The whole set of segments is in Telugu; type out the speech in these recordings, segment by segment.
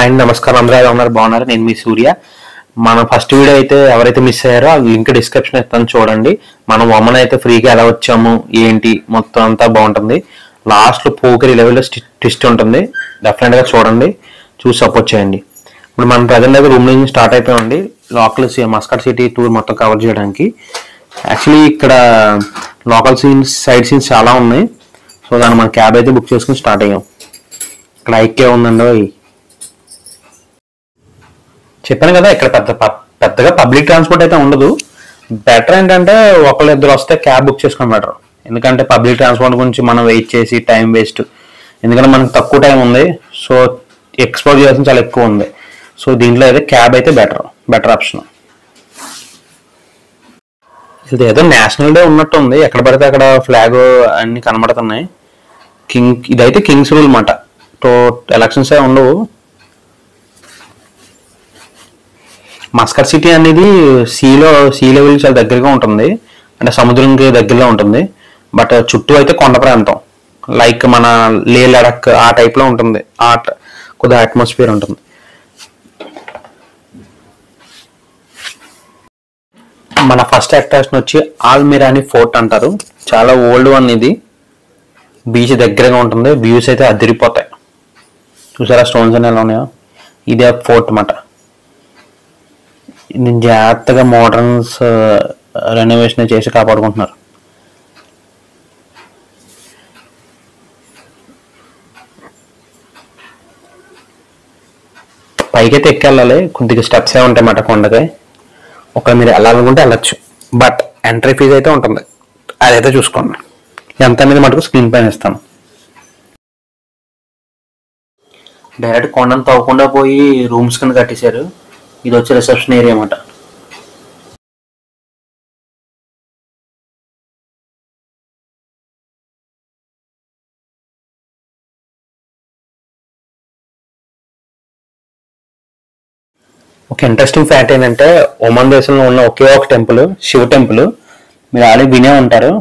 హాయ్ అండి, నమస్కారం. అందరూ ఎలా ఉన్నారు? బాగున్నారు? నేను మీ సూర్య. మన ఫస్ట్ వీడియో అయితే ఎవరైతే మిస్ అయ్యారో ఆ లింక్ డిస్క్రిప్షన్ ఇస్తాను, చూడండి. మనం వమన్ అయితే ఫ్రీగా ఎలా వచ్చాము ఏంటి మొత్తం అంతా బాగుంటుంది. లాస్ట్లో పోకరి లెవెల్లో ట్విస్ట్ ఉంటుంది. డెఫినెట్గా చూడండి, చూసి సపోర్ట్ చేయండి. ఇప్పుడు మనం ప్రజెంట్ అయితే రూమ్ నుంచి స్టార్ట్ అయిపోయామండి. లోకల్ మస్కట్ సిటీ టూర్ మొత్తం కవర్ చేయడానికి. యాక్చువల్లీ ఇక్కడ లోకల్ సీన్స్, సైడ్ సీన్స్ చాలా ఉన్నాయి. సో దాన్ని మనం క్యాబ్ అయితే బుక్ చేసుకుని స్టార్ట్ అయ్యాం. ఇక్కడ ఐక్య ఉందండి. చెప్పాను కదా, ఇక్కడ పెద్దగా పబ్లిక్ ట్రాన్స్పోర్ట్ అయితే ఉండదు. బెటర్ ఏంటంటే ఒకళ్ళు ఇద్దరు వస్తే క్యాబ్ బుక్ చేసుకుని బెటర్. ఎందుకంటే పబ్లిక్ ట్రాన్స్పోర్ట్ గురించి మనం వెయిట్ చేసి టైం వేస్ట్. ఎందుకంటే మనకు తక్కువ టైం ఉంది, సో ఎక్స్ప్లోర్ చేయాల్సిన చాలా ఎక్కువ ఉంది. సో దీంట్లో అయితే క్యాబ్ అయితే బెటర్ ఆప్షన్. ఇది ఏదో నేషనల్ డే ఉన్నట్టు ఉంది, ఎక్కడ పడితే అక్కడ ఫ్లాగ్ అన్ని కనబడుతున్నాయి. ఇదైతే కింగ్స్ రూల్ అన్నమాట. సో ఎలక్షన్స్ ఏ ఉండవు. మస్కట్ సిటీ అనేది సీ లెవెల్ చాలా దగ్గరగా ఉంటుంది, అంటే సముద్రంకి దగ్గరలో ఉంటుంది. బట్ చుట్టూ అయితే కొండ ప్రాంతం, లైక్ మన లే లడక్ ఆ టైప్లో ఉంటుంది. కొద్దిగా అట్మాస్ఫియర్ ఉంటుంది. మన ఫస్ట్ అట్రాక్షన్ వచ్చి ఆల్మిరాని ఫోర్ట్ అంటారు. చాలా ఓల్డ్ వన్ ఇది. బీచ్ దగ్గరగా ఉంటుంది. వ్యూస్ అయితే అదిరిపోతాయి. చూసారా స్టోన్స్ అని ఎలా ఉన్నాయో. ఇదే ఫోర్ట్ అన్నమాట. జాగ్రత్తగా మోడర్న్స్ రెనోవేషన్ చేసి కాపాడుకుంటున్నారు. పైకైతే ఎక్కెళ్ళాలి, కొద్దిగా స్టెప్స్ ఏ ఉంటాయి అన్నమాట కొండకి. ఒకవేళ మీరు వెళ్ళాలనుకుంటే వెళ్ళచ్చు, బట్ ఎంట్రీ ఫీజు అయితే ఉంటుంది. అదైతే చూసుకోండి. ఎంత అనేది మటుకు స్క్రీన్ పైన ఇస్తాను. డైరెక్ట్ కొండను తవ్వకుండా పోయి రూమ్స్ కింద కట్టేశారు. ఇది వచ్చి రిసెప్షన్ ఏరియా అన్నమాట. ఒక ఇంట్రెస్టింగ్ ఫ్యాక్ట్ ఏంటంటే, ఒమన్ దేశంలో ఉన్న ఒకే ఒక టెంపుల్, శివ టెంపుల్. మీరు ఆల్రెడీ వినే ఉంటారు,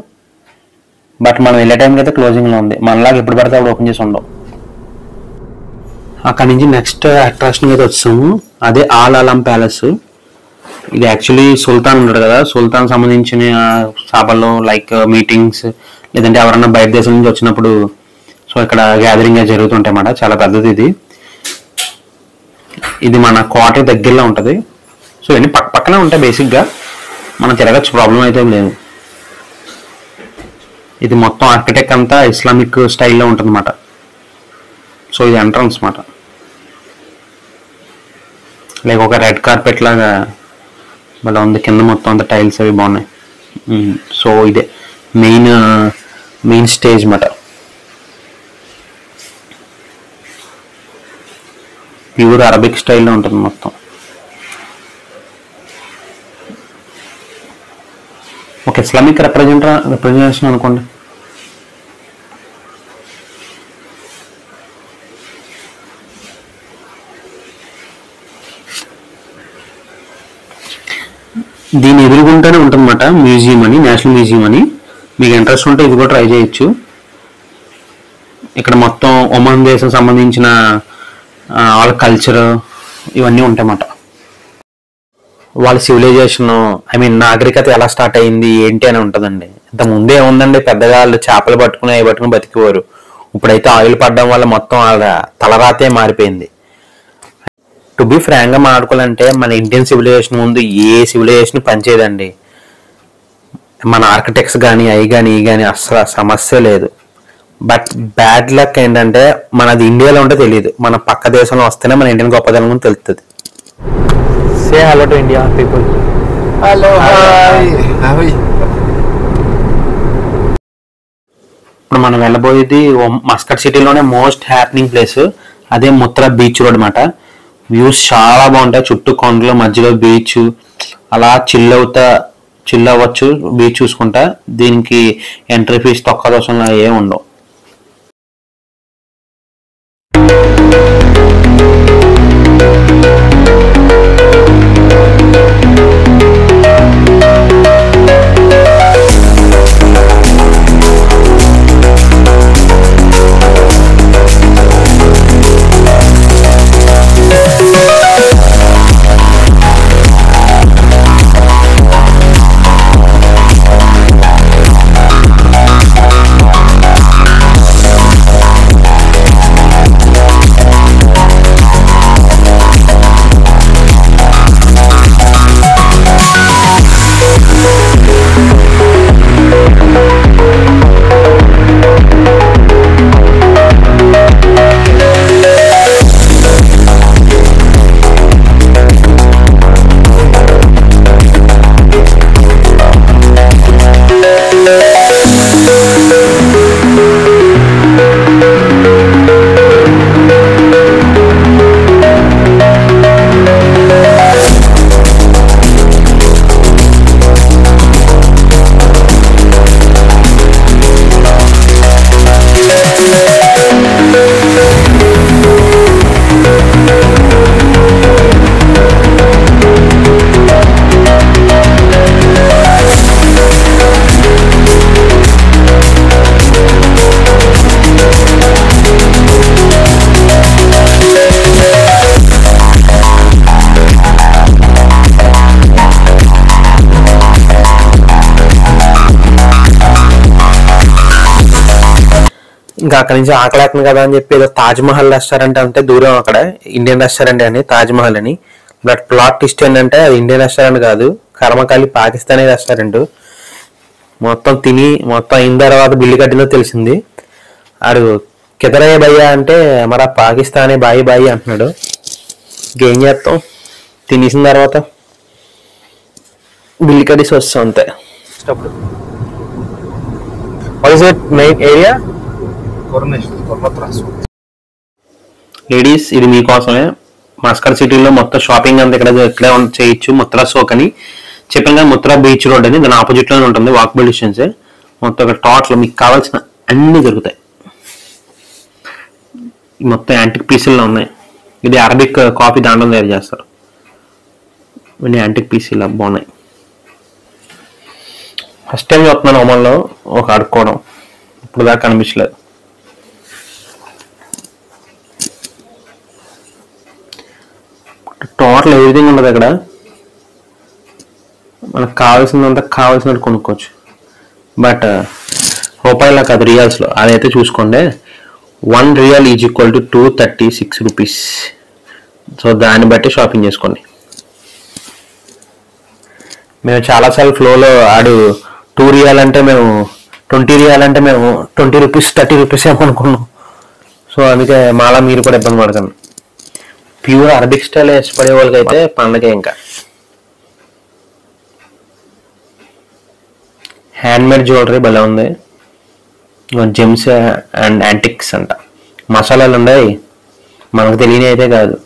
బట్ మనం వెళ్ళే టైంకి అయితే క్లోజింగ్లో ఉంది. మనలాగా ఎప్పుడు పడితే అప్పుడు ఓపెన్ చేసి ఉండవు. అక్కడి నుంచి నెక్స్ట్ అట్రాక్షన్ అయితే వచ్చాము. అదే ఆల్ అలం ప్యాలెస్. ఇది యాక్చువల్లీ సుల్తాన్ ఉంటాడు కదా, సుల్తాన్ సంబంధించిన సభలు, లైక్ మీటింగ్స్, లేదంటే ఎవరన్నా బయట దేశం నుంచి వచ్చినప్పుడు సో ఇక్కడ గ్యాదరింగ్ జరుగుతుంటాయి అన్నమాట. చాలా పెద్దది ఇది. ఇది మన క్వార్టర్ దగ్గరలో ఉంటుంది. సో ఇవన్నీ పక్కనే ఉంటాయి. బేసిక్గా మనం తిరగచ్చు, ప్రాబ్లం అయితే లేదు. ఇది మొత్తం ఆర్కిటెక్ట్ అంతా ఇస్లామిక్ స్టైల్లో ఉంటుంది అన్నమాట. సో ఇది ఎంట్రన్స్ అన్నమాట. లైక్ ఒక రెడ్ కార్పెట్ లాగా మళ్ళీ ఉంది. కింద మొత్తం అంతా టైల్స్ అవి బాగున్నాయి. సో ఇదే మెయిన్ స్టేజ్ అన్నమాట. ప్యూర్ అరబిక్ స్టైల్లో ఉంటుంది మొత్తం. ఒక ఇస్లామిక్ రిప్రజెంటేషన్ అనుకోండి. దీని ఎదురుగుంటూనే ఉంటుందన్నమాట మ్యూజియం అని, నేషనల్ మ్యూజియం అని. మీకు ఇంట్రెస్ట్ ఉంటే ఇది కూడా ట్రై చేయొచ్చు. ఇక్కడ మొత్తం ఒమన్ దేశం సంబంధించిన వాళ్ళ కల్చర్ ఇవన్నీ ఉంటాయన్నమాట. వాళ్ళ సివిలైజేషన్, నాగరికత ఎలా స్టార్ట్ అయింది ఏంటి అని ఉంటుందండి. ఇంత ముందే ఏముందండి, పెద్దగా వాళ్ళు చేపలు పట్టుకుని బతికేవారు. ఇప్పుడైతే ఆయిల్ పడడం వల్ల మొత్తం వాళ్ళ తలరాతే మారిపోయింది. టు బి ఫ్రాంక్గా మాట్లాడుకోవాలంటే మన ఇండియన్ సివిలైజేషన్ ముందు ఏ సివిలైజేషన్ పనిచేయదండి. మన ఆర్కిటెక్ట్స్ కానీ అవి కానీ ఈ కానీ అసలు సమస్య లేదు. బట్ బ్యాడ్ లక్ ఏంటంటే మనది ఇండియాలో ఉంటే తెలియదు, మన పక్క దేశంలో వస్తేనే మన ఇండియన్ గొప్పదనం గురించి తెలుస్తుంది. సే hello to India people. Hello, hi. ఇప్పుడు మనం వెళ్ళబోయేది మస్కట్ సిటీలోనే మోస్ట్ హ్యాపెనింగ్ ప్లేస్, అదే ముత్రా బీచ్ రోడ్ అన్నమాట. వ్యూస్ చాలా బాగుంటాయి. చుట్టూ కొండలు, మధ్యలో బీచ్. అలా చిల్ అవ్వచ్చు బీచ్ చూసుకుంటా. దీనికి ఎంట్రీ ఫీజు తక్కువ దోషంలో ఏమి ఉండవు. ఇంకా అక్కడి నుంచి ఆకలేస్తుంది కదా అని చెప్పి ఏదో తాజ్మహల్ రెస్టారెంట్ అంటే దూరం అక్కడ ఇండియన్ రెస్టారెంట్ అని తాజ్మహల్ అని. బట్ ప్లాట్ ట్విస్ట్ ఏంటంటే అది ఇండియన్ రెస్టారెంట్ కాదు, కర్మకాలి పాకిస్తానీ రెస్టారెంట్. మొత్తం తిని మొత్తం అయిన తర్వాత బిల్లు కట్టిందో తెలిసింది. ఆడు కిదరయ్య భయ్యా అంటే మరా పాకిస్తానీ బాయి బాయి అంటున్నాడు. ఇంకేం చేస్తాం, తినేసిన తర్వాత బిల్లు కట్టేసి వస్తాం అంతే. What is it main area? Ladies, ఇది మీకోసమే. మస్కట్ సిటీలో మొత్తం షాపింగ్ అంతా ఇక్కడే చేయొచ్చు. ముత్రా సోక్ అని చెప్పాను కదా, ముత్రా బీచ్ రోడ్ అని, దాని ఆపోజిట్ లోనే ఉంటుంది, వాకబుల్ డిస్టెన్స్. మొత్తం ఇక్కడ టోటల్ మీకు కావాల్సిన అన్ని దొరుకుతాయి. మొత్తం యాంటిక్ పీసుల్లో ఉన్నాయి. ఇది అరబిక్ కాఫీ దాంట్లో తయారు చేస్తారు. ఇవన్నీ యాంటిక్ పీసులు బాగున్నాయి. ఫస్ట్ టైం చూస్తున్నాను ఒమన్లో ఒక అడుక్కోవడం, ఇప్పుడు దాకా కనిపించలేదు. టోటల్ ఎవ్రీథింగ్ ఉండదు అక్కడ. మనకు కావాల్సిందంతా కావాల్సినట్టు కొనుక్కోవచ్చు. బట్ రూపాయల కాదు, రియాల్స్లో. అదైతే చూసుకోండి, 1 real is equal to 236 rupees. So దాన్ని బట్టి షాపింగ్ చేసుకోండి. మేము చాలాసార్లు ఫ్లోలో ఆడు 2 రియల్ అంటే మేము 20 రియల్ అంటే మేము 20 రూపీస్ 30 రూపీస్ ఏమనుకున్నాం. సో అందుకే మాలా మీరు కూడా ఇబ్బంది పడకండి. ప్యూర్ అరబిక్ స్టైల్ ఇష్టపడే వాళ్ళకి అయితే పండగ. ఇంకా హ్యాండ్మేడ్ జ్యువెలరీ భలే ఉంది. జెమ్స్ అండ్ యాంటిక్స్ అంట. మసాలాలు ఉన్నాయి, మనకు తెలియని అయితే కాదు.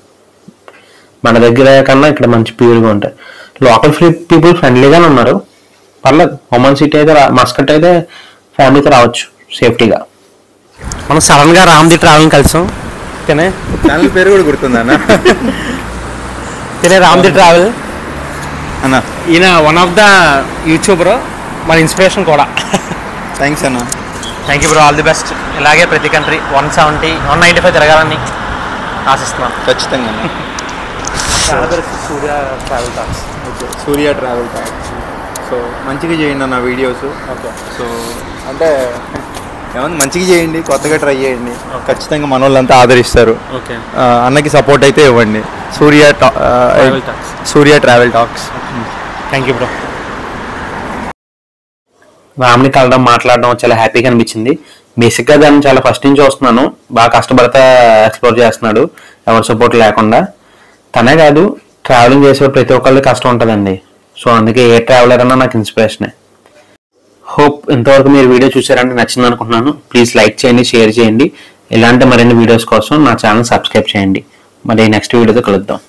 మన దగ్గర కన్నా ఇక్కడ మంచి ప్యూర్గా ఉంటాయి. లోకల్ పీపుల్ ఫ్రెండ్లీగానే ఉన్నారు, పర్లేదు. ఒమన్ సిటీ అయితే మస్కట్ అయితే ఫ్యామిలీతో రావచ్చు సేఫ్టీగా. మనం సడన్గా రామ్ది ట్రావెలింగ్ కలిసాం. ఛానల్ పేరు కూడా గుర్తుందన్న. రామ్ది ట్రావెల్ అన్న. ఈయన వన్ ఆఫ్ ద యూట్యూబర్, మన ఇన్స్పిరేషన్ కూడా. థ్యాంక్స్ అన్న. Thank you bro, all the best. ఇలాగే ప్రతి కంట్రీ 170, 195 తిరగాలని ఆశిస్తున్నాం. ఖచ్చితంగా. సూర్య ట్రావెల్ టాక్స్. సూర్య ట్రావెల్ టాక్స్. సో మంచిగా చేయండి అన్న వీడియోస్. ఓకే. సో అంటే ఏమన్నా మంచిగా చేయండి, కొత్తగా ట్రై చేయండి. ఖచ్చితంగా మన వాళ్ళంతా ఆదరిస్తారు. ఓకే. అన్నకి సపోర్ట్ అయితే ఇవ్వండి. Surya travel talks. Thank you bro. రామ్ని కలవడం, మాట్లాడడం చాలా హ్యాపీగా అనిపించింది. బేసిక్గా దాన్ని చాలా ఫస్ట్ నుంచి చూస్తున్నాను. బాగా కష్టపడితే ఎక్స్ప్లోర్ చేస్తున్నాడు, ఎవరి సపోర్ట్ లేకుండా. తనే కాదు, ట్రావెలింగ్ చేసే ప్రతి ఒక్కరికి కష్టం ఉంటుందండి. సో అందుకే ఏ ట్రావెలర్ అన్నా నాకు ఇన్స్పిరేషనే. హోప్ ఇంతవరకు మీరు వీడియో చూసారంటే నచ్చింది అనుకుంటున్నాను. ప్లీజ్ లైక్ చేయండి, షేర్ చేయండి. ఇలాంటి మరిన్ని వీడియోస్ కోసం నా ఛానల్ సబ్స్క్రైబ్ చేయండి. మరి నెక్స్ట్ వీడియోతో కలుద్దాం.